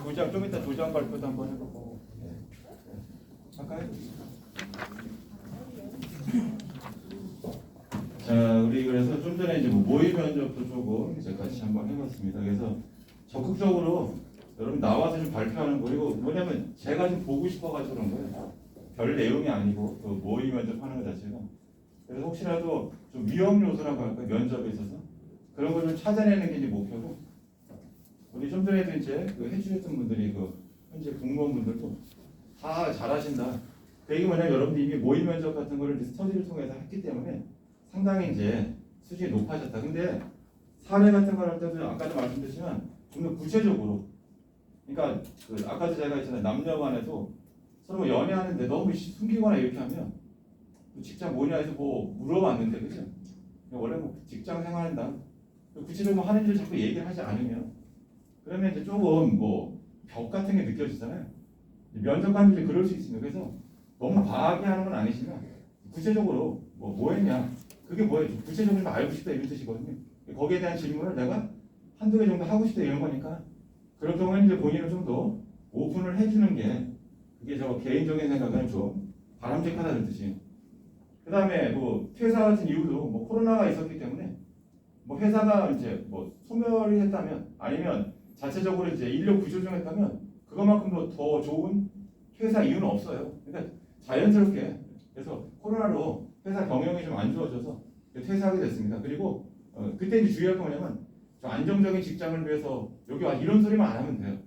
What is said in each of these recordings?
도장 좀 이따 도장 발표도 한번 해보고. 잠깐 해보겠습니다. 자, 우리 그래서 좀 전에 이제 뭐 모의 면접도 조금 이제 같이 한번 해봤습니다. 그래서 적극적으로 여러분 나와서 좀 발표하는 거. 그리고 뭐냐면 제가 좀 보고 싶어가지고 그런 거예요. 별 내용이 아니고 그 모의 면접하는 것 자체가. 그래서 혹시라도 좀 위험 요소라고 할까 면접에 있어서 그런 걸 좀 찾아내는 게 이제 목표고. 우리 좀 전에도 이제 그 해주셨던 분들이 그 현재 공무원분들도 다 잘하신다. 그 얘기 뭐냐면 여러분들이 이미 모의 면접 같은 거를 스터디를 통해서 했기 때문에 상당히 이제 수준이 높아졌다. 근데 사례 같은 걸 할 때도 아까도 말씀드렸지만 좀 더 구체적으로, 그러니까 그 아까도 제가 했잖아요. 남녀간에도 서로 뭐 연애하는데 너무 숨기거나 이렇게 하면 직장 뭐냐 해서 뭐 물어봤는데 그죠? 원래 뭐 직장 생활한다. 구체적으로 하는 일 자꾸 얘기를 하지 않으면 그러면 이제 조금 뭐 벽 같은 게 느껴지잖아요. 면접관들이 그럴 수 있습니다. 그래서 너무 과하게 하는 건 아니지만 구체적으로 뭐 했냐, 그게 뭐예요? 구체적으로 알고 싶다 이런 뜻이거든요. 거기에 대한 질문을 내가 한두 개 정도 하고 싶다 이런 거니까 그런 경우에는 이제 본인을 좀 더 오픈을 해주는 게 그게 저 개인적인 생각은 좀 바람직하다는 뜻이에요. 그 다음에 뭐 퇴사 같은 이유도 뭐 코로나가 있었기 때문에 뭐 회사가 이제 뭐 소멸이 했다면 아니면 자체적으로 이제 인력 구조조정했다면 그것만큼 더 좋은 퇴사 이유는 없어요. 그러니까 자연스럽게 그래서 코로나로 회사 경영이 좀 안 좋아져서 퇴사하게 됐습니다. 그리고 그때 이제 주의할 거 뭐냐면 좀 안정적인 직장을 위해서 여기 와 이런 소리만 안 하면 돼요.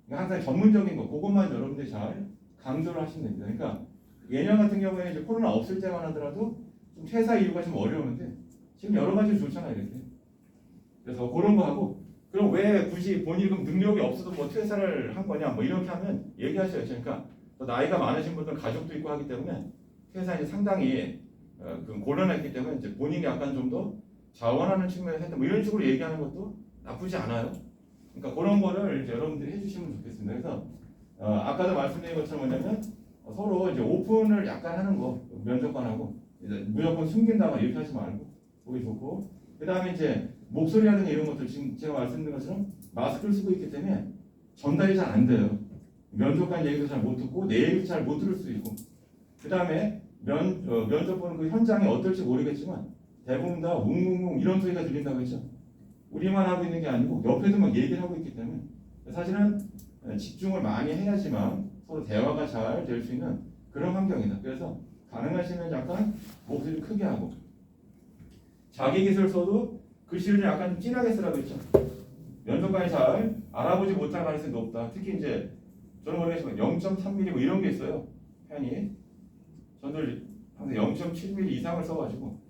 그러니까 항상 전문적인 거 그것만 여러분들이 잘 강조를 하시면 됩니다. 그러니까 예년 같은 경우에는 이제 코로나 없을 때만 하더라도 좀 퇴사 이유가 좀 어려웠는데 지금 여러 가지 좋잖아요 이렇게. 그래서 그런 거 하고 그럼 왜 굳이 본인이 그럼 능력이 없어도 뭐 퇴사를 한 거냐 뭐 이렇게 하면 얘기하셔야죠. 그러니까 또 나이가 많으신 분들은 가족도 있고 하기 때문에 퇴사에 상당히 그 곤란했기 때문에 이제 본인이 약간 좀 더 자원하는 측면에서 했다 뭐 이런 식으로 얘기하는 것도 나쁘지 않아요. 그러니까 그런 거를 이제 여러분들이 해주시면 좋겠습니다. 그래서 아까도 말씀드린 것처럼 뭐냐면 서로 이제 오픈을 약간 하는 거 면접관하고 이제 무조건 숨긴다거나 이렇게 하지 말고 그게 좋고 그 다음에 이제 목소리라든가 이런 것들 지금 제가 말씀드린 것처럼 마스크를 쓰고 있기 때문에 전달이 잘 안 돼요. 면접관 얘기도 잘 못 듣고 내 얘기도 잘 못 들을 수 있고 그 다음에 면접 보는 그 현장이 어떨지 모르겠지만 대부분 다 웅웅웅 이런 소리가 들린다고 했죠. 우리만 하고 있는 게 아니고 옆에도 막 얘기를 하고 있기 때문에 사실은 집중을 많이 해야지만 서로 대화가 잘 될 수 있는 그런 환경이다. 그래서 가능하시면 약간 목소리 크게 하고 자기 기술서도 글씨를 좀 약간 좀 진하게 쓰라고 했죠. 면접관이 잘 알아보지 못할 가능성이 높다. 특히 이제 저는 모르겠지만 0.3mm 뭐 이런 게 있어요. 펜이 저들 항상 0.7mm 이상을 써가지고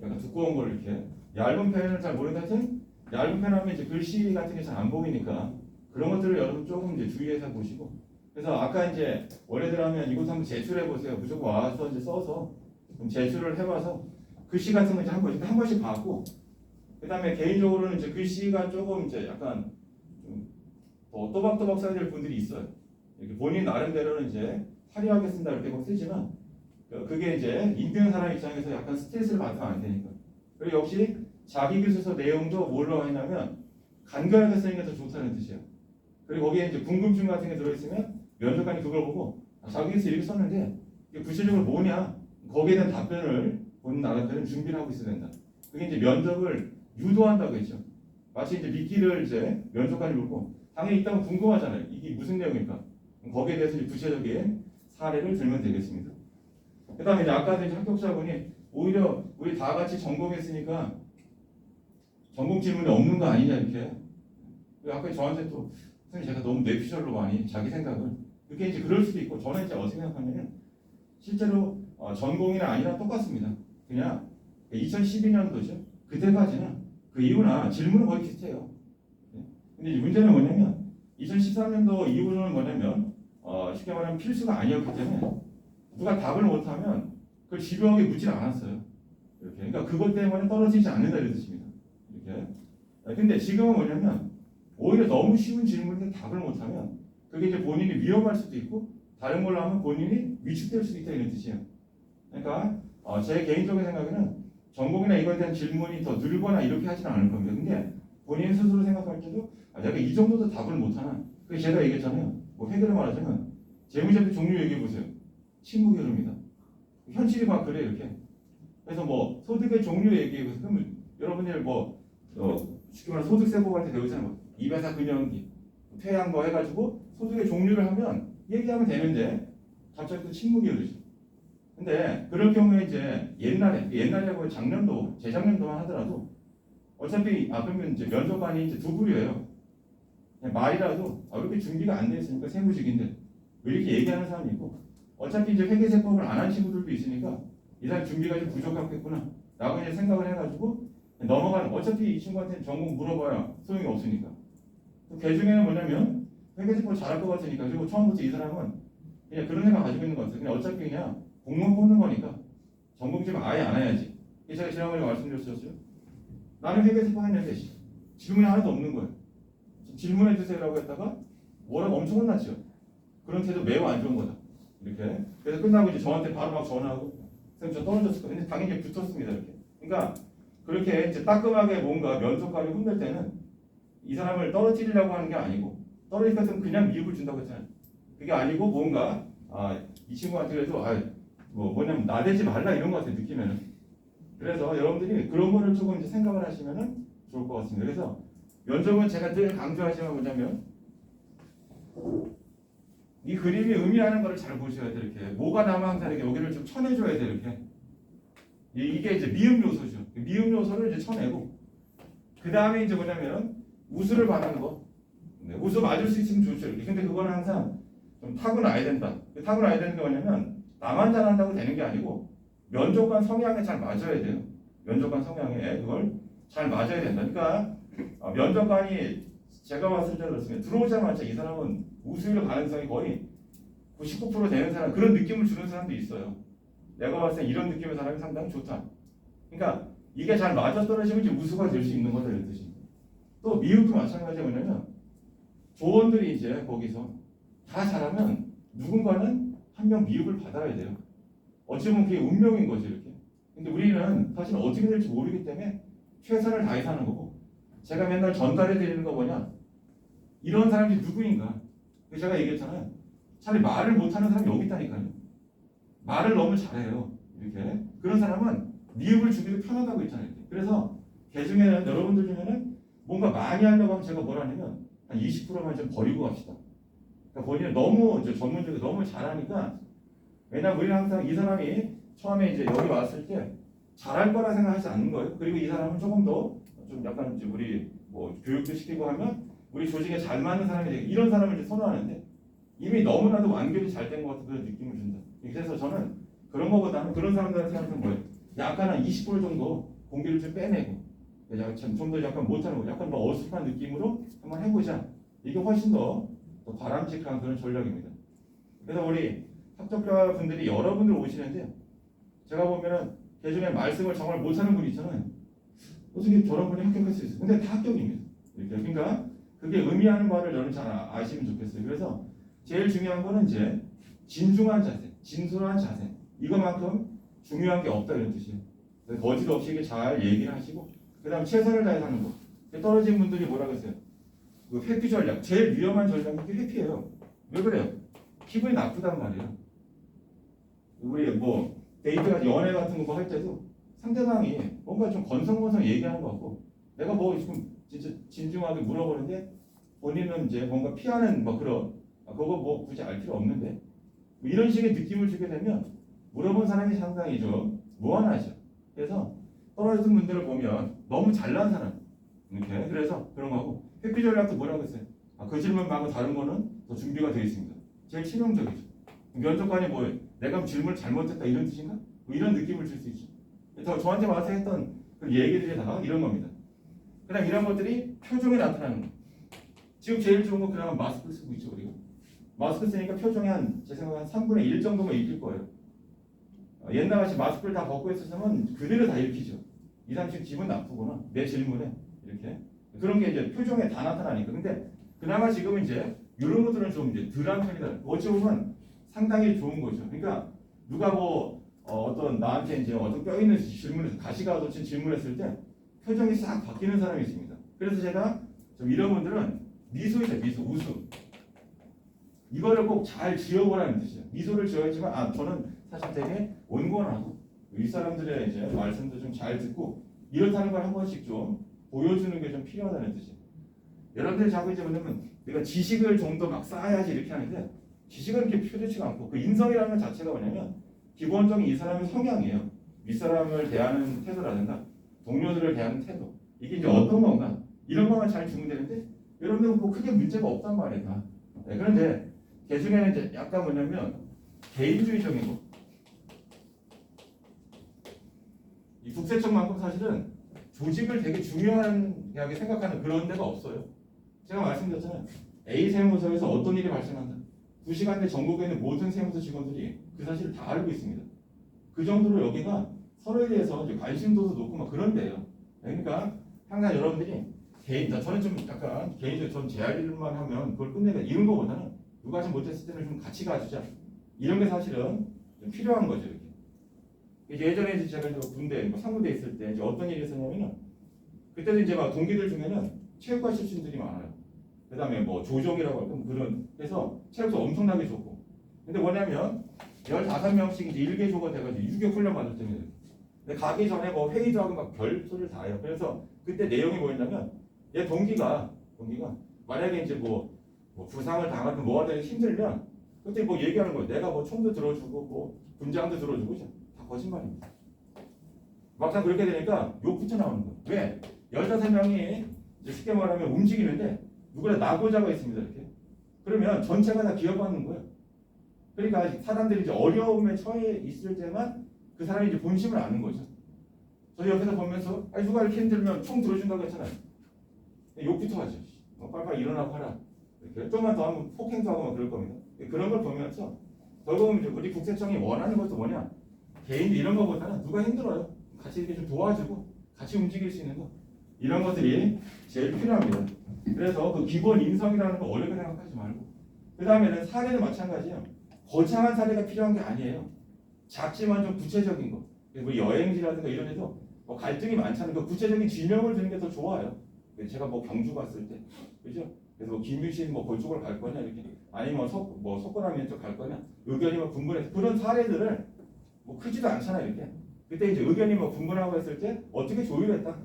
약간 두꺼운 걸 이렇게 얇은 펜을 잘 모르는데 하여튼 얇은 펜 하면 이제 글씨 같은 게 잘 안 보이니까 그런 것들을 여러분 조금 이제 주의해서 보시고 그래서 아까 이제 원래대로 하면 이곳 한번 제출해 보세요. 무조건 와서 이제 써서 좀 제출을 해봐서 글씨 같은 거 이제 한 번씩 받고 그 다음에 개인적으로는 이제 글씨가 조금 이제 약간 좀 더 또박또박 써야 될 분들이 있어요. 이렇게 본인 나름대로는 이제 화려하게 쓴다 이렇게 막 쓰지만 그게 이제 읽는 사람 입장에서 약간 스트레스를 받으면 안 되니까. 그리고 역시 자기 기술서 내용도 뭘로 하냐면 간결하게 쓰는 게 더 좋다는 뜻이에요. 그리고 거기에 이제 궁금증 같은 게 들어있으면 면접관이 그걸 보고 자기 기술 이렇게 썼는데 이게 구체적으로 뭐냐 거기에 대한 답변을 본인 나름대로 준비를 하고 있어야 된다. 그게 이제 면접을 유도한다고 했죠. 마치 이제 미끼를 이제 면접관이 물고 당연히 일단 궁금하잖아요. 이게 무슨 내용일까? 거기에 대해서 이제 구체적인 사례를 들면 되겠습니다. 그 다음에 이제 아까도 이제 합격자분이 오히려 우리 다 같이 전공했으니까 전공 질문이 없는 거 아니냐 이렇게. 아까 저한테 또 선생님 제가 너무 뇌피셜로 많이 자기 생각을 그게 이제 그럴 수도 있고 저는 이제 어떻게 생각하냐면 실제로 전공이나 아니나 똑같습니다. 그냥 2012년도죠. 그때까지는 그 이후나 질문은 거의 비슷해요. 근데 문제는 뭐냐면 2013년도 이후로는 뭐냐면 쉽게 말하면 필수가 아니었기 때문에 누가 답을 못하면 그걸 집요하게 묻질 않았어요. 이렇게. 그러니까 그것 때문에 떨어지지 않는다 이런 뜻입니다. 이렇게. 근데 지금은 뭐냐면 오히려 너무 쉬운 질문에 답을 못하면 그게 이제 본인이 위험할 수도 있고 다른 걸로 하면 본인이 위축될 수도 있다 이런 뜻이에요. 그러니까 제 개인적인 생각에는 전공이나 이거에 대한 질문이 더 늘거나 이렇게 하지는 않을 겁니다. 근데 본인 스스로 생각할 때도 내가 이 정도도 답을 못하나 그래서 제가 얘기했잖아요. 뭐 회계를 말하자면 재무제표 종류 얘기해 보세요. 친구계열입니다. 현실이 막 그래 이렇게. 그래서 뭐 소득의 종류 얘기해 보세요. 그러면 여러분들 뭐 쉽게 말해 소득세 보고할 때 배우잖아요. 뭐 이배사 금연기, 퇴양 뭐 해가지고 소득의 종류를 하면 얘기하면 되는데 갑자기 또 친구계열이죠. 근데 그럴 경우에 이제 옛날이라고 작년도 재작년도만 하더라도 어차피 그러면 이제 면접관이 이제 두 부류예요. 그냥 말이라도 왜 이렇게 준비가 안 돼 있으니까 세무직인데 왜 이렇게 얘기하는 사람이 있고 어차피 이제 회계세법을 안 한 친구들도 있으니까 이 사람 준비가 좀 부족하겠구나 라고 이제 생각을 해가지고 넘어가는 어차피 이 친구한테 전공 물어봐야 소용이 없으니까 그 중에는 뭐냐면 회계세법 잘할 것 같으니까 그리고 처음부터 이 사람은 그냥 그런 생각 가지고 있는 것 같아요. 그냥 어차피 그냥 공무원 뽑는 거니까 전공 좀 아예 안 해야지. 제가 지난번에 말씀드렸었죠. 나는 회계세법 했는데 질문이 하나도 없는 거예요. 질문해 주세요라고 했다가 뭐라고 엄청 혼났죠. 그런 태도 매우 안 좋은 거다. 이렇게. 그래서 끝나고 이제 저한테 바로 막 전화하고 선생님 저 떨어졌을 거예요. 근데 당연히 붙었습니다. 이렇게. 그러니까 그렇게 이제 따끔하게 뭔가 면접관을 혼낼 때는 이 사람을 떨어뜨리려고 하는 게 아니고 떨어질 것은 그냥 미흡을 준다고 했잖아요. 그게 아니고 뭔가 이 친구한테 그래도 뭐냐면 나대지 말라 이런 것 같아요. 느끼면은. 그래서 여러분들이 그런 거를 조금 이제 생각을 하시면은 좋을 것 같습니다. 그래서 면접은 제가 늘 강조하지만 뭐냐면 이 그림이 의미하는 거를 잘 보셔야 돼요. 이렇게 뭐가 남아 항상 이렇게 여기를 좀 쳐내줘야 돼요. 이렇게 이게 이제 미음 요소죠. 미음 요소를 이제 쳐내고 그 다음에 이제 뭐냐면 우수를 받는 거. 네, 우수 맞을 수 있으면 좋죠. 이렇게. 근데 그거는 항상 좀 타고나야 된다. 타고나야 되는 게 뭐냐면 나만 잘한다고 되는 게 아니고 면접관 성향에 잘 맞아야 돼요. 면접관 성향에 그걸 잘 맞아야 된다. 그러니까 면접관이 제가 봤을 때 그렇습니다. 들어오자마자 이 사람은 우수일 가능성이 거의 99% 되는 사람 그런 느낌을 주는 사람도 있어요. 내가 봤을 때 이런 느낌의 사람이 상당히 좋다. 그러니까 이게 잘 맞아떨어지면 이제 우수가 될 수 있는 거다 이런 뜻입니다. 또 미흡도 마찬가지가 뭐냐면 조원들이 이제 거기서 다 잘하면 누군가는 한 명 미흡을 받아야 돼요. 어찌 보면 그게 운명인 거죠 이렇게. 근데 우리는 사실 어떻게 될지 모르기 때문에 최선을 다해서 하는 거고 제가 맨날 전달해 드리는 거 뭐냐 이런 사람이 누구인가 제가 얘기했잖아요. 차라리 말을 못하는 사람이 여기 있다니까요. 말을 너무 잘해요. 이렇게 그런 사람은 미흡을 주기도 편하다고 했잖아요. 이렇게. 그래서 개 중에는 여러분들 중에는 뭔가 많이 하려고 하면 제가 뭐라냐면 한 20%만 좀 버리고 갑시다. 그러니까 본인은 너무 전문적으로 너무 잘하니까 왜냐면 우리는 항상 이 사람이 처음에 이제 여기 왔을 때 잘할 거라 생각하지 않는 거예요. 그리고 이 사람은 조금 더 좀 약간 이제 우리 뭐 교육도 시키고 하면 우리 조직에 잘 맞는 사람이 되게 이런 사람을 이제 선호하는데 이미 너무나도 완결이 잘 된 것 같은 그런 느낌을 준다. 그래서 저는 그런 거보다는 그런 사람들한테 하는 뭐예요? 약간 한 20% 정도 공기를 좀 빼내고 좀 더 약간 못하는 거, 약간 뭐 어수선한 느낌으로 한번 해보자. 이게 훨씬 더 바람직한 그런 전략입니다. 그래서 우리 합격자 분들이 여러분들 오시는데 제가 보면은 예전에 말씀을 정말 못하는 분이 있잖아요. 어떻게 저런 분이 합격할 수 있어요? 근데 다 합격입니다. 이렇게. 그러니까 그게 의미하는 바를 저는 잘 아시면 좋겠어요. 그래서 제일 중요한 거는 이제 진중한 자세, 진솔한 자세. 이거만큼 중요한 게 없다 이런 뜻이에요. 거짓 없이 잘 얘기를 하시고 그다음 최선을 다해서 하는 거. 떨어진 분들이 뭐라 그랬어요? 그 회피 전략. 제일 위험한 전략이 회피예요. 왜 그래요? 기분이 나쁘단 말이에요. 우리 뭐 데이트가 연애 같은 거 할 때도 상대방이 뭔가 좀 건성건성 얘기하는 것 같고 내가 뭐 지금 진짜 진중하게 물어보는데 본인은 이제 뭔가 피하는 뭐 그런 그거 뭐 굳이 알 필요 없는데 뭐 이런 식의 느낌을 주게 되면 물어본 사람이 상당히 좀 무한하죠. 그래서 떨어진 분들을 보면 너무 잘난 사람 이렇게 그래서 그런 거고 회피 전략도 뭐라고 했어요? 그 질문 말고 다른 거는 더 준비가 되어 있습니다. 제일 치명적이죠. 면접관이 뭐예요? 내가 질문을 잘못했다 이런 뜻인가? 뭐 이런 느낌을 줄 수 있죠. 저한테 와서 했던 그 얘기들이 다 이런 겁니다. 그다음 이런 것들이 표정에 나타나는 거. 지금 제일 좋은 거 그냥 마스크 쓰고 있죠 우리가. 마스크 쓰니까 표정이 제 생각에 한 3분의 1 정도만 읽힐 거예요. 옛날같이 마스크를 다 벗고 있었으면 그대로 다 읽히죠. 이 사람 지금 기분 나쁘구나. 내 질문에 이렇게 그런 게 이제 표정에 다 나타나니까. 근데 그나마 지금은 이제 이런 것들은 좀 이제 덜한 편이다. 어찌 보면 상당히 좋은 거죠. 그러니까 누가 뭐 어떤 나한테 이제 어떤 뼈 있는 질문에서 가시가 돋친 질문했을 때 표정이 싹 바뀌는 사람이 있습니다. 그래서 제가 좀 이런 분들은 미소이죠. 미소, 웃음. 이거를 꼭 잘 지어보라는 뜻이에요. 미소를 지어야지만 저는 사실 되게 온건하고 윗사람들의 이제 말씀도 좀 잘 듣고 이렇다는 걸 한 번씩 좀 보여주는 게 좀 필요하다는 뜻이에요. 여러분들이 자꾸 이제 뭐냐면 내가 지식을 좀 더 막 쌓아야지 이렇게 하는데 지식은 이렇게 표대치가 않고 그 인성이라는 것 자체가 뭐냐면 기본적인 이 사람의 성향이에요. 윗사람을 대하는 태도라든가 동료들을 대하는 태도 이게 이제 어떤 건가 이런 것만 잘 주면 되는데 여러분들 뭐 크게 문제가 없단 말이에요. 다. 네, 그런데 개중에는 이제 약간 뭐냐면 개인주의적인 거. 이 국세청만큼 사실은 조직을 되게 중요하게 생각하는 그런 데가 없어요. 제가 말씀드렸잖아요. A 세무서에서 어떤 일이 발생한다. 2시간 내 전국에 있는 모든 세무서 직원들이 그 사실을 다 알고 있습니다. 그 정도로 여기가 서로에 대해서 이제 관심도도 높고 막 그런 데예요. 그러니까 항상 여러분들이 저는 좀 약간 개인적으로 전 제 할 일만 하면 그걸 끝내가 이런 거보다는 누가 좀 못했을 때는 좀 같이 가주자. 이런 게 사실은 좀 필요한 거죠. 이렇게. 이제 예전에 이제 제가 이제 군대, 상무대 있을 때 이제 어떤 일이 있었냐면은 그때도 이제 막 동기들 중에는 체육과 출신들이 많아요. 그다음에 뭐 조종이라고 할까 그런 해서 체력도 엄청나게 좋고. 근데 뭐냐면 15명씩 이제 일개조가 돼가지고 유격 훈련 받을 때는 근데 가기 전에 뭐 회의도 하고 막 별소리를 다 해요. 그래서 그때 내용이 뭐였냐면 얘 동기가 만약에 이제 뭐 부상을 당하든 뭐 하든 힘들면 그때 뭐 얘기하는 거예요. 내가 뭐 총도 들어주고 뭐 분장도 들어주고 다 거짓말입니다. 막상 그렇게 되니까 욕부터 나오는 거예요. 왜? 15명이 이제 쉽게 말하면 움직이는데 누구나 나고자가 있습니다. 이렇게. 그러면 전체가 다 기억받는 거예요. 그러니까 사람들이 이제 어려움에 처해 있을 때만 그 사람이 이제 본심을 아는 거죠. 저 옆에서 보면서 누가 이렇게 힘들면 총 들어준다고 했잖아요. 욕부터 하죠. 빨리빨리 일어나고 하라. 이렇게 좀만 더 하면 폭행도 하고 막 그럴 겁니다. 그런 걸 보면서 결국은 우리 국세청이 원하는 것도 뭐냐? 개인 이런 거보다는 누가 힘들어요. 같이 이렇게 좀 도와주고 같이 움직일 수 있는 거 이런 것들이 제일 필요합니다. 그래서 그 기본 인성이라는 거 어렵게 생각하지 말고 그 다음에는 사례도 마찬가지예요. 거창한 사례가 필요한 게 아니에요. 작지만 좀 구체적인 거. 뭐 여행지라든가 이런 데서 뭐 갈등이 많잖아요. 그 구체적인 지명을 드는 게 더 좋아요. 제가 뭐 경주 갔을 때, 그죠? 그래서 뭐 김유신 뭐 그쪽으로 갈 거냐 이렇게, 아니면 석고라면 쪽 갈 거냐, 의견이 뭐 분분해서 그런 사례들을 뭐 크지도 않잖아요 이렇게. 그때 이제 의견이 뭐 분분하고 했을 때 어떻게 조율했다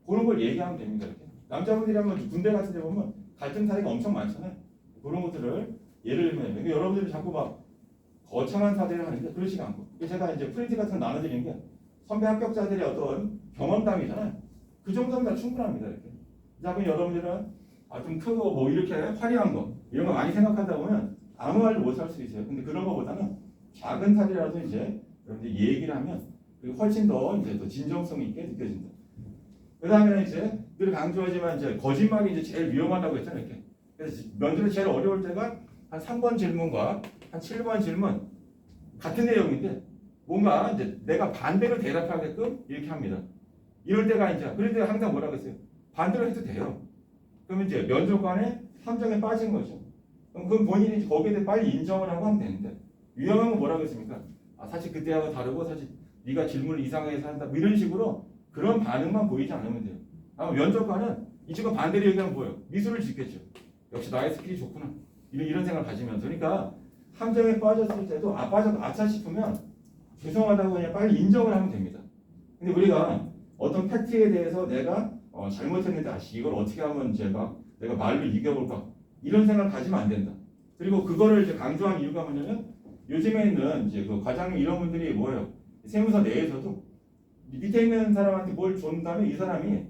그런 걸 얘기하면 됩니다 이렇게. 남자분들이라면 군대 같은 데 보면 갈등 사례가 엄청 많잖아요. 그런 것들을 예를 들면 그러니까 여러분들이 자꾸 막 거창한 사례를 하는데 그렇지가 않고 제가 이제 프린트 같은 거 나눠드리는 게 선배 합격자들의 어떤 경험담이잖아요. 그 정도면 다 충분합니다 이렇게. 그러면 여러분들은 좀 크고 뭐 이렇게 화려한 거 이런 거 많이 생각하다 보면 아무 말도 못 할 수 있어요. 근데 그런 거보다는 작은 사례라도 이제 여러분들이 얘기를 하면 훨씬 더 이제 더 진정성 있게 느껴진다. 그 다음에는 이제 늘 강조하지만 이제 거짓말이 이제 제일 위험하다고 했잖아요. 이렇게. 그래서 면접에 제일 어려울 때가 한 3번 질문과 한 7번 질문 같은 내용인데 뭔가 이제 내가 반대로 대답하게끔 이렇게 합니다. 이럴 때가 이제 그럴 때 항상 뭐라고 했어요? 반대로 해도 돼요. 그러면 이제 면접관의 함정에 빠진 거죠. 그럼 본인이 거기에 대해 빨리 인정을 하고 하면 되는데 위험한 건 뭐라고 했습니까? 사실 그때하고 다르고 사실 네가 질문을 이상하게 한다 뭐 이런 식으로 그런 반응만 보이지 않으면 돼요. 아마 면접관은 이 친구가 반대로 얘기하면 뭐예요? 미소를 짓겠죠. 역시 나의 스킬이 좋구나. 이런 생각을 가지면서 그러니까 함정에 빠졌을 때도 아차 싶으면 죄송하다고 그냥 빨리 인정을 하면 됩니다. 근데 우리가 어떤 팩트에 대해서 내가 잘못했는데 이걸 어떻게 하면 내가 말로 이겨볼까 이런 생각을 가지면 안 된다. 그리고 그거를 이제 강조한 이유가 뭐냐면 요즘에는 이제 그 과장님 이런 분들이 뭐예요? 세무서 내에서도 밑에 있는 사람한테 뭘 줬다면 이 사람이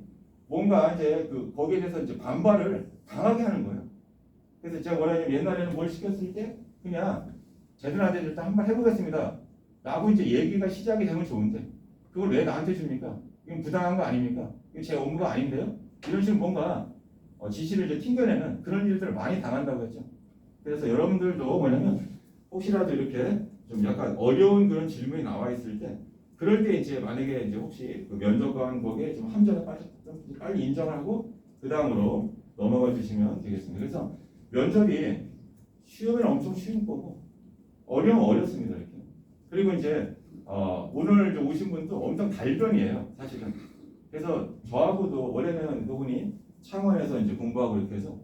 뭔가 이제 거기에 대해서 이제 반발을 강하게 하는 거예요. 그래서 제가 뭐냐면 옛날에는 뭘 시켰을 때 그냥 제대로 안 되는 일단 한번 해보겠습니다. 라고 이제 얘기가 시작이 되면 좋은데 그걸 왜 나한테 줍니까? 이건 부당한 거 아닙니까? 이건 제 업무가 아닌데요? 이런 식으로 뭔가 지시를 이제 튕겨내는 그런 일들을 많이 당한다고 했죠. 그래서 여러분들도 뭐냐면 혹시라도 이렇게 좀 약간 어려운 그런 질문이 나와 있을 때 그럴 때 이제 만약에 이제 혹시 그 면접관 거기에 좀 함정에 빠졌던 빨리 인정을 하고 그 다음으로 넘어가 주시면 되겠습니다. 그래서 면접이 쉬우면 엄청 쉬운 거고 어려우면 어렵습니다. 이렇게. 그리고 이제 오늘 오신 분도 엄청 달변이에요. 사실은. 그래서 저하고도 원래는 그분이 창원에서 이제 공부하고 이렇게 해서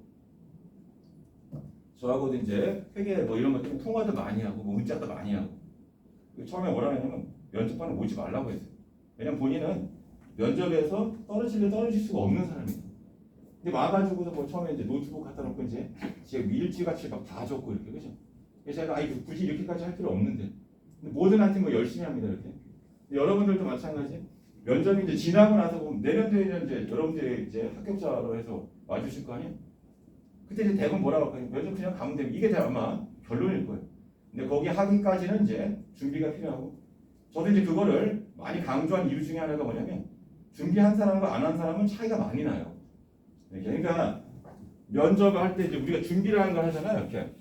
저하고도 이제 회계 뭐 이런 것 때문에 통화도 많이 하고 뭐 문자도 많이 하고 처음에 뭐라 했냐면 면접관은 오지 말라고 했어요. 왜냐면 본인은 면접에서 떨어질래 떨어질 수가 없는 사람이에요. 근데 와가지고도 뭐 처음에 이제 노트북 갖다 놓고 이제 제가 일찌감치 막 다 적고 이렇게 그죠? 그래서 제가 아이 굳이 이렇게까지 할 필요 없는데 근데 모든 한테 뭐 열심히 합니다 이렇게. 근데 여러분들도 마찬가지. 면접이 이제 지나고 나서 보면 내년도에는 이제 여러분들이 이제 합격자로 해서 와주실 거 아니에요? 그때 이제 대부분 뭐라고 할까요? 면접 그냥 가면 되면 이게 아마 결론일 거예요. 근데 거기 하기까지는 이제 준비가 필요하고 저도 이제 그거를 많이 강조한 이유 중에 하나가 뭐냐면 준비한 사람과 안 한 사람은 차이가 많이 나요. 그러니까 면접을 할 때 이제 우리가 준비를 하는 걸 하잖아요. 이렇게.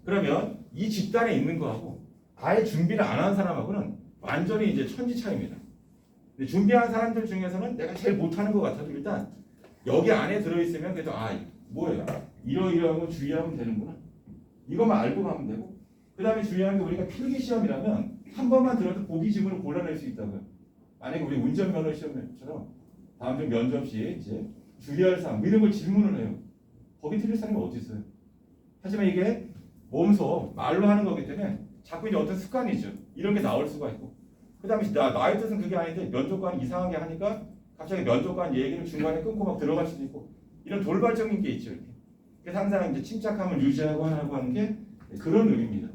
그러면 이 집단에 있는 거하고 아예 준비를 안 한 사람하고는 완전히 이제 천지 차이입니다. 근데 준비한 사람들 중에서는 내가 제일 못하는 것 같아도 일단 여기 안에 들어있으면 그래도 뭐예요? 이러이러한 거 주의하면 되는구나. 이것만 알고 가면 되고 그 다음에 중요한 게 우리가 필기 시험이라면 한 번만 들어도 보기 지문을 골라낼 수 있다고요. 만약에 우리 운전면허 시험처럼 다음 주 면접 시 이제 주의할 사항 이런 걸 질문을 해요. 거기 틀릴 사람이 어디 있어요? 하지만 이게 몸소 말로 하는 거기 때문에 자꾸 이제 어떤 습관이죠. 이런 게 나올 수가 있고 그 다음에 나의 뜻은 그게 아닌데 면접관이 이상하게 하니까 갑자기 면접관 얘기를 중간에 끊고 막 들어갈 수도 있고 이런 돌발적인 게 있죠. 이렇게. 그래서 항상 이제 침착함을 유지하고 하는 게 그런 의미입니다.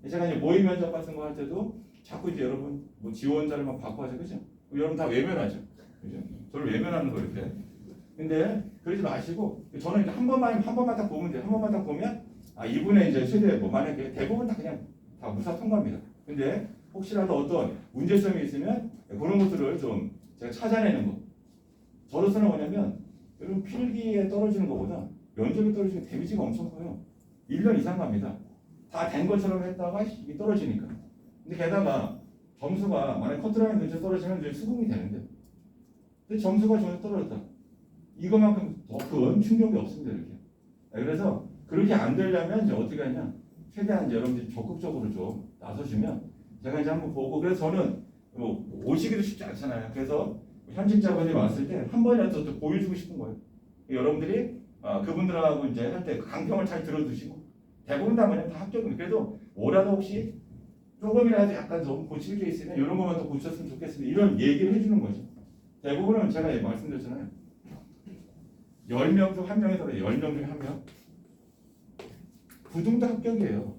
제가 이제 모의 면접 같은 거 할 때도 자꾸 이제 여러분 뭐 지원자를 막 바꿔서 그죠? 여러분 다 외면하죠. 그죠? 저를 외면하는 거 이렇게. 근데 그러지 마시고 저는 이제 한 번만 딱 보면 돼요. 한 번만 딱 보면 이분의 이제 최대 뭐 만약에 대부분 다 그냥 다 무사 통과입니다. 근데 혹시라도 어떤 문제점이 있으면 그런 것들을 좀 제가 찾아내는 거. 저로서는 뭐냐면 여러분 필기에 떨어지는 것보다 면접에 떨어지는 데미지가 엄청 커요. 1년 이상 갑니다. 다 된 것처럼 했다가 이게 떨어지니까. 근데 게다가 점수가 만약 커트라인 근처 떨어지면 이제 수긍이 되는데 근데 점수가 전혀 떨어졌다. 이거만큼 더 큰 충격이 없습니다. 이렇게. 그래서 그렇게 안 되려면 이제 어떻게 하냐. 최대한 이제 여러분들이 적극적으로 좀 나서주면 제가 이제 한번 보고 그래서 저는 뭐 오시기도 쉽지 않잖아요. 그래서 현직자분이 왔을 때 한 번이라도 또 보여주고 싶은 거예요. 그러니까 여러분들이 그분들하고 이제 할 때 강평을 잘 들어두시고 대부분 다 그냥 다 합격은 그래도 뭐라도 혹시 조금이라도 약간 좀 고칠 게 있으면 이런 것만 더 고쳤으면 좋겠습니다. 이런 얘기를 해주는 거죠. 대부분은 제가 말씀드렸잖아요. 10명 중 1명에서 10명 중에 1명 9등도 합격이에요.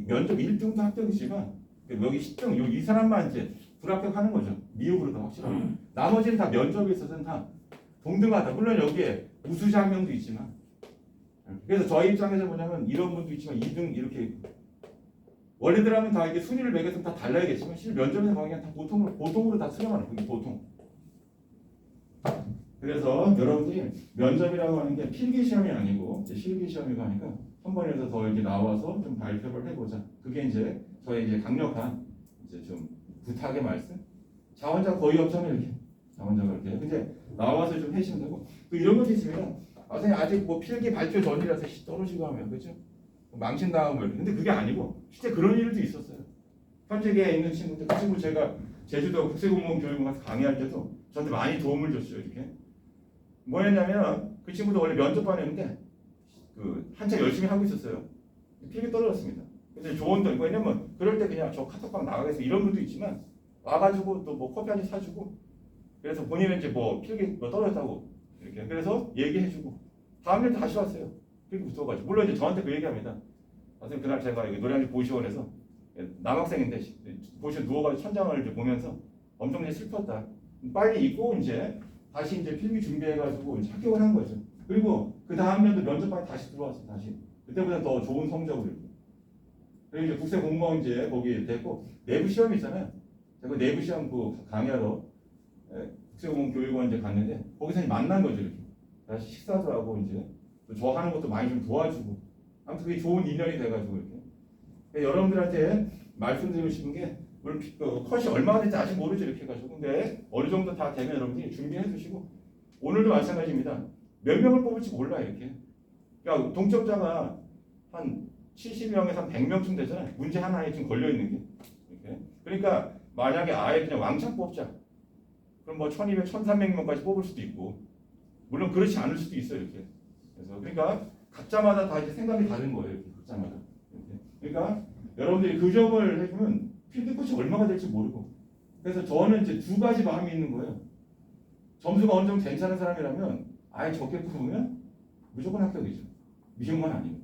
면접 1등도 합격이지만 여기 10등 이 사람만 이제 불합격하는 거죠. 미흡으로도 확실하고 나머지는 다 면접에 있어서는 다 동등하다. 물론 여기에 우수자 한 명도 있지만 그래서 저희 입장에서 뭐냐면 이런 분도 있지만 2등 이렇게 원래들 하면 다 이게 순위를 매겨서 다 달라야겠지만 실 면접에서 그냥 다 보통으로 다 수렴하는 거예요. 보통. 그래서 여러분들이 면접이라고 하는 게 필기 시험이 아니고 이제 실기 시험이고 하니까 한 번이라도 더 이렇게 나와서 좀 발표를 해보자. 그게 이제 저의 이제 강력한 이제 좀 부탁의 말씀. 자원자 거의 없잖아요 이렇게. 자원자가 이렇게. 근데 나와서 좀 해주면 되고 또 이런 것도 있으면 선생님 아직 뭐 필기 발표 전이라서 떨어지고 하면 그죠? 망신당하고 근데 그게 아니고 실제 그런 일도 있었어요. 현직에 있는 친구들 그 친구 제가 제주도 국세공무원 교육원 가서 강의할 때도 저한테 많이 도움을 줬어요 이렇게. 뭐였냐면 그 친구도 원래 면접반이었는데 한참 열심히 하고 있었어요. 필기 떨어졌습니다. 그래서 조언도 있고 왜냐면 그럴 때 그냥 저 카톡방 나가겠어 이런 분도 있지만 와가지고 또 뭐 커피 한 잔 사주고 그래서 본인은 이제 뭐 필기 뭐 떨어졌다고 이렇게 그래서 얘기해주고 다음날 다시 왔어요. 필기 붙어가지고 물론 이제 저한테 그 얘기합니다. 선생님 그날 제가 노량진 보시원에서 남학생인데 보시원 누워가지고 천장을 이제 보면서 엄청 슬펐다. 빨리 잊고 이제 다시 이제 필기 준비해가지고 이제 합격을 한 거죠. 그리고 그 다음 년도 면접반에 다시 들어왔어 다시. 그때보다 더 좋은 성적을. 그리고 이제 국세공무원 이제 거기 됐고 내부 시험이 있잖아요. 제가 내부 시험 강의하러 국세공무원 교육원 이제 갔는데 거기서 만난 거죠 이렇게. 다시 식사도 하고 이제 또 저 하는 것도 많이 좀 도와주고. 아무튼 그게 좋은 인연이 돼가지고 이렇게. 여러분들한테 말씀드리고 싶은 게 물론 컷이 얼마나 될지 아직 모르죠 이렇게 해가지고 근데 어느 정도 다 되면 여러분들이 준비해 두시고 오늘도 마찬가지입니다. 몇 명을 뽑을지 몰라 이렇게. 그러니까 동점자가 한 70명에서 한 100명쯤 되잖아요. 문제 하나에 지금 걸려 있는 게 이렇게. 그러니까 만약에 아예 그냥 왕창 뽑자. 그럼 뭐 1200, 1300명까지 뽑을 수도 있고 물론 그렇지 않을 수도 있어요 이렇게. 그래서 그러니까 각자마다 다 이제 생각이 다른 거예요. 이렇게 각자마다. 이렇게. 그러니까 여러분들이 그 점을 해주면 필드 코치 얼마가 될지 모르고. 그래서 저는 이제 두 가지 마음이 있는 거예요. 점수가 어느 정도 괜찮은 사람이라면 아예 적게 뽑으면 무조건 합격이죠. 미용만 아니고.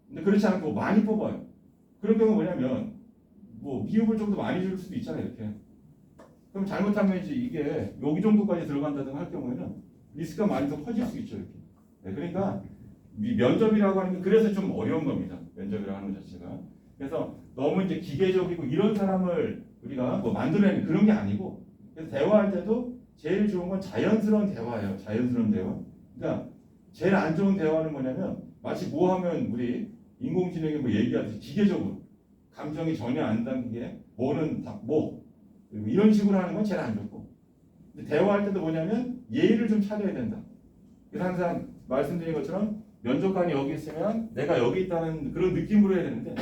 근데 그렇지 않고 많이 뽑아요. 그런 경우 뭐냐면 뭐 미흡을 좀 더 많이 줄 수도 있잖아요. 이렇게. 그럼 잘못하면 이제 이게 여기 정도까지 들어간다든가 할 경우에는 리스크가 많이 더 커질 수 있죠. 이렇게. 네, 그러니까 면접이라고 하는 게 그래서 좀 어려운 겁니다. 면접이라고 하는 것 자체가. 그래서 너무 이제 기계적이고 이런 사람을 우리가 뭐 만들어내는 그런 게 아니고, 그래서 대화할 때도 제일 좋은 건 자연스러운 대화예요. 자연스러운 대화. 그러니까 제일 안 좋은 대화는 뭐냐면 마치 뭐 하면 우리 인공지능이 뭐 얘기하듯이 기계적으로 감정이 전혀 안 담기게 뭐는 뭐 이런 식으로 하는 건 제일 안 좋고, 근데 대화할 때도 뭐냐면 예의를 좀 차려야 된다. 그래서 항상 말씀드린 것처럼 면접관이 여기 있으면 내가 여기 있다는 그런 느낌으로 해야 되는데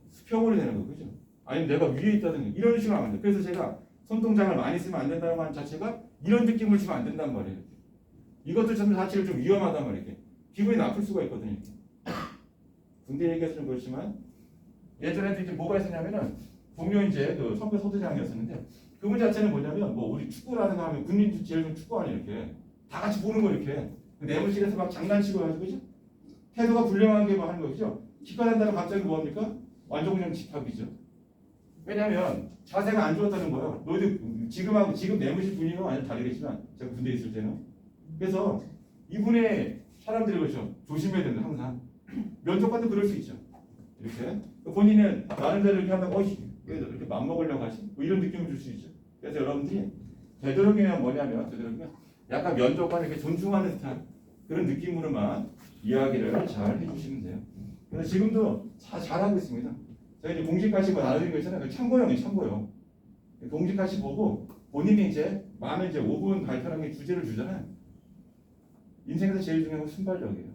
수평으로 되는 거 그죠? 아니면 내가 위에 있다든 이런 식으로 하면 안 돼. 그래서 제가 손동작을 많이 쓰면 안 된다는 말 자체가 이런 느낌을 주면 안 된단 말이에요. 이것도 좀 사실 좀 위험하단 말이에요. 이렇게. 기분이 나쁠 수가 있거든요. 이렇게. 군대 얘기해서 좀 그렇지만 예전에도 이제 뭐가 있었냐면은 동료 이제 그 선배 소대장이었었는데 그분 자체는 뭐냐면 뭐 우리 축구라든가 하면 군인 제일 좀 축구 아니에요. 이렇게 다 같이 보는 거 이렇게 내무실에서 막 장난치고 해가지고 그죠? 태도가 불량한 게 뭐 하는 거죠. 기껏한다고 갑자기 뭐합니까? 완전 그냥 집합이죠. 왜냐하면 자세가 안 좋았다는 거예요. 너희들 지금하고 지금 내무실 분위기가 완전 다르겠지만 제가 군대에 있을 때는 그래서 이분의 사람들이 그렇죠. 조심해야 된다 항상. 면접관도 그럴 수 있죠. 이렇게 본인은 나름대로 이렇게 하다가 이렇게 맘먹으려고 하지 뭐 이런 느낌을 줄 수 있죠. 그래서 여러분들이 되도록이면 뭐냐면 되도록이면 약간 면접관을 이렇게 존중하는 듯한 그런 느낌으로만 이야기를 잘 해주시면 돼요. 그래서 지금도 잘하고 있습니다. 제가 이제 공직가시 뭐 나눠드린 거 있잖아요. 참고용이에요, 참고용. 공직가시 보고 본인이 이제 마음에 이제 5분 발표하는 게 주제를 주잖아요. 인생에서 제일 중요한 건 순발력이에요.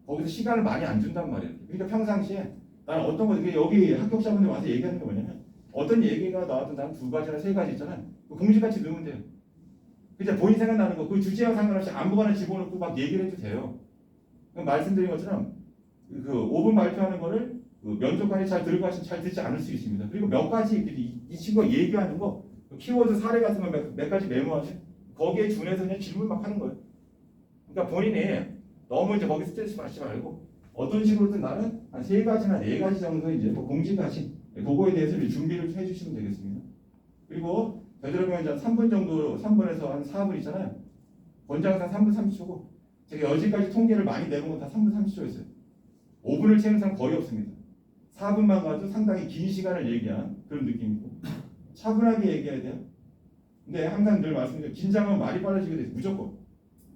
거기서 시간을 많이 안 준단 말이에요. 그러니까 평상시에 나는 어떤 거 여기 합격자분들 와서 얘기하는 게 뭐냐면 어떤 얘기가 나와도 난 두 가지나 세 가지 있잖아요. 공직같이 넣으면 돼요. 그냥 본인 생각나는 거 그 주제와 상관없이 아무거나 집어넣고 막 얘기를 해도 돼요. 말씀드린 것처럼 그 5분 발표하는 거를 그 면접관이 잘 들을 것 같으면 잘 듣지 않을 수 있습니다. 그리고 몇 가지 이 친구가 얘기하는 거 키워드 사례 같은 거 몇 가지 메모하세요. 거기에 준해서 그냥 질문 막 하는 거예요. 그러니까 본인이 너무 이제 거기 스트레스 받지 말고 어떤 식으로든 나는 한 세 가지나 네 가지 정도 이제 뭐 공직하신 그거에 대해서 준비를 해주시면 되겠습니다. 그리고 되도록이면 이제 3분 정도 3분에서 한 4분 있잖아요. 권장상 3분 30초고 제가 여지까지 통계를 많이 내본 건 다 3분 30초였어요. 5분을 채우는 사람 거의 없습니다. 4분만 가도 상당히 긴 시간을 얘기한 그런 느낌이고 차분하게 얘기해야 돼요. 근데 항상 늘 말씀드려요. 긴장하면 말이 빨라지게 돼요. 무조건.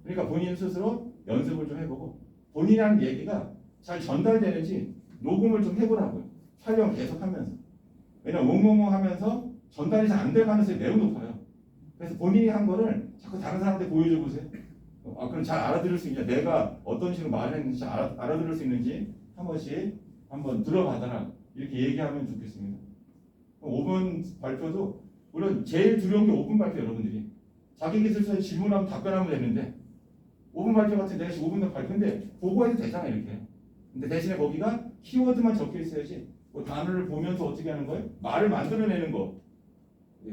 그러니까 본인 스스로 연습을 좀 해보고 본인이 하는 얘기가 잘 전달되는지 녹음을 좀 해보라고요. 촬영 계속하면서. 왜냐면 웅웅웅 하면서 전달이 잘 안 될 가능성이 매우 높아요. 그래서 본인이 한 거를 자꾸 다른 사람한테 보여줘 보세요. 그럼 잘 알아들을 수 있냐? 내가 어떤 식으로 말을 했는지 잘 알아들을 수 있는지 한 번씩 한번 들어봐달라 이렇게 얘기하면 좋겠습니다. 5분 발표도 물론 제일 두려운 게 5분 발표 여러분들이 자기 기술서에 질문하면 답변하면 되는데 5분 발표 같은 데 5분 발표인데 보고해도 되잖아 이렇게. 근데 대신에 거기가 키워드만 적혀 있어야지 뭐 단어를 보면서 어떻게 하는 거예요? 말을 만들어내는 거.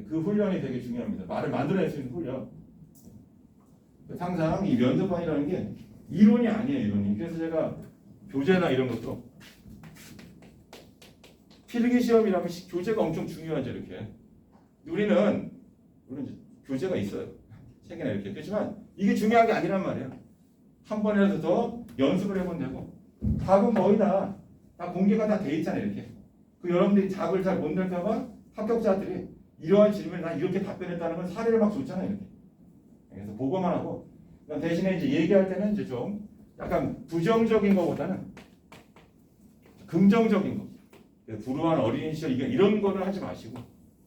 그 훈련이 되게 중요합니다. 말을 만들어낼 수 있는 훈련. 항상 이 면접관이라는 게 이론이 아니에요, 이론이. 그래서 제가 교재나 이런 것도 필기 시험이라면 교재가 엄청 중요하죠, 이렇게. 우리는 이제 교재가 있어요. 책이나 이렇게. 그렇지만 이게 중요한 게 아니란 말이에요. 한 번이라도 더 연습을 해보면 되고 답은 거의 다 공개가 다 돼 있잖아요, 이렇게. 그 여러분들이 답을 잘 못 낼까봐 합격자들이 이러한 질문에 난 이렇게 답변했다는 걸 사례를 막 줬잖아요, 이렇게. 그래서 보고만 하고 대신에 이제 얘기할 때는 이제 좀 약간 부정적인 것보다는 긍정적인 거. 불우한 어린 시절 이런 거는 하지 마시고.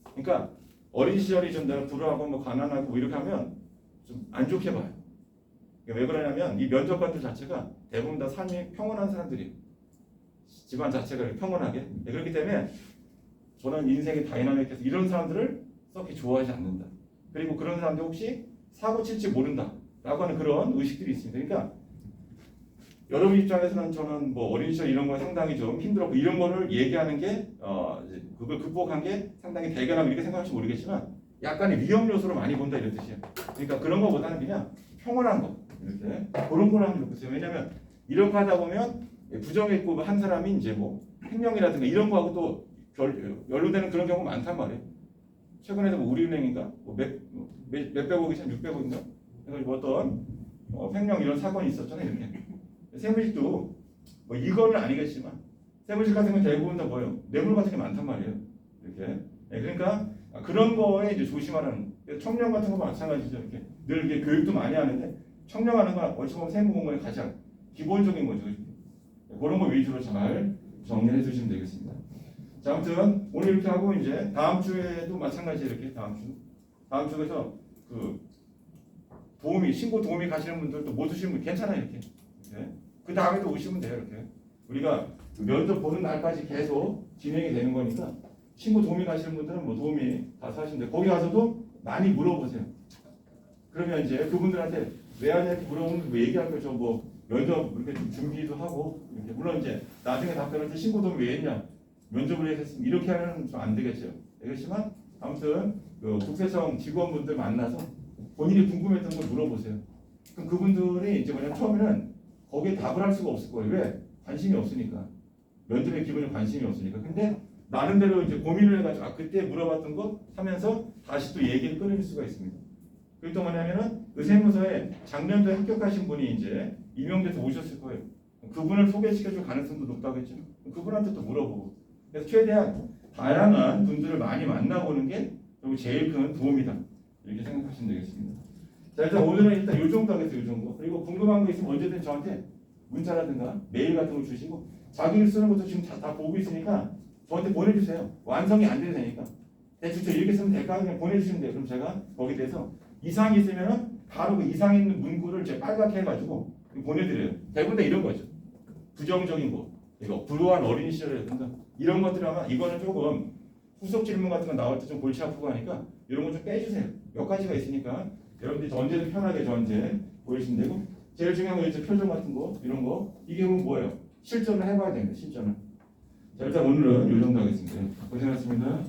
그러니까 어린 시절이 좀 내가 불우하고 뭐 가난하고 뭐 이렇게 하면 좀 안 좋게 봐요. 왜 그러냐면 이 면접관들 자체가 대부분 다 삶이 평온한 사람들이 집안 자체가 평온하게 그렇기 때문에 저는 인생이 다이나믹해서 이런 사람들을 썩히 좋아하지 않는다. 그리고 그런 사람들 혹시 사고 칠지 모른다 라고 하는 그런 의식들이 있습니다. 그러니까 여러분 입장에서는 저는 뭐 어린 시절 이런 거 상당히 좀 힘들었고 이런 거를 얘기하는 게 이제 그걸 극복한 게 상당히 대견하고 이렇게 생각할지 모르겠지만 약간의 위험 요소로 많이 본다 이런 뜻이에요. 그러니까 그런 거보다는 그냥 평온한 거 이렇게 그런 걸 하면 좋겠어요. 왜냐하면 이렇게 하다 보면 부정에 있고 한 사람이 이제 뭐 횡령이라든가 이런 거하고 또 연루되는 그런 경우가 많단 말이에요. 최근에도 뭐 우리은행인가 몇백억이 참 600억인가 그래서 뭐 어떤 횡령 이런 사건이 있었잖아요. 이렇게 세무직도 뭐 이거는 아니겠지만 세무직 같은 건 대부분 다 뭐예요? 뇌물 같은 게 많단 말이에요. 이렇게 그러니까 그런 거에 이제 조심하라는 청렴 같은 거 마찬가지죠. 이렇게 늘 이렇게 교육도 많이 하는데 청렴하는 건 어찌 보면 세무공무원의 가장 기본적인 거죠. 그런 거 위주로 잘 정리해 주시면 되겠습니다. 자, 아무튼 오늘 이렇게 하고 이제 다음 주에도 마찬가지 이렇게 다음 주에서 그 신고 도우미 가시는 분들도 못 오시는 분 괜찮아요. 이렇게 그 다음에도 오시면 돼요. 이렇게 우리가 면접 보는 날까지 계속 진행이 되는 거니까 신고 도우미 가시는 분들은 뭐 도우미 가서 하시면 돼요. 거기 가서도 많이 물어보세요. 그러면 이제 그분들한테 왜 하냐 이렇게 물어보면 뭐 얘기할 거죠. 뭐 면접 이렇게 좀 준비도 하고 이렇게 물론 이제 나중에 답변할 때 신고 도우미 왜 했냐 면접을 해서 했으면 이렇게 하면 좀 안 되겠죠. 되겠지만 아무튼 그 국세청 직원분들 만나서 본인이 궁금했던 걸 물어보세요. 그럼 그분들이 이제 뭐냐면 처음에는 거기에 답을 할 수가 없을 거예요. 왜? 관심이 없으니까. 면접에 기본에 관심이 없으니까. 근데 나름대로 이제 고민을 해가지고 그때 물어봤던 거 하면서 다시 또 얘기를 꺼낼 수가 있습니다. 그게 또 뭐냐면은 의세무서에 작년도에 합격하신 분이 이제 임용돼서 오셨을 거예요. 그분을 소개시켜줄 가능성도 높다겠죠. 그분한테 또 물어보고. 그래서 최대한 다양한 분들을 많이 만나보는 게 제일 큰 도움이다. 이렇게 생각하시면 되겠습니다. 자, 일단 오늘은 일단 요 정도 하겠어요. 요 정도. 그리고 궁금한 거 있으면 언제든 저한테 문자라든가 메일 같은 거 주시고 자기 쓰는 것도 지금 다 보고 있으니까 저한테 보내주세요. 완성이 안 돼도 되니까. 대충 저 이렇게 쓰면 될까? 그냥 보내주시면 돼요. 그럼 제가 거기에 대해서 이상이 있으면은 바로 그 이상 있는 문구를 제가 빨갛게 해가지고 보내드려요. 대부분 다 이런 거죠. 부정적인 거. 이거 불우한 어린 시절이라든가 이런 것들 아마 이거는 조금 후속 질문 같은 거 나올 때 좀 골치 아프고 하니까 이런 거 좀 빼주세요. 몇 가지가 있으니까 여러분들이 언제든 편하게 저한테 보여주시면 되고 제일 중요한 거 이제 표정 같은 거 이런 거 이게 뭐예요? 실전을 해봐야 됩니다. 실전을. 자, 일단 오늘은 이 정도 하겠습니다. 고생하셨습니다.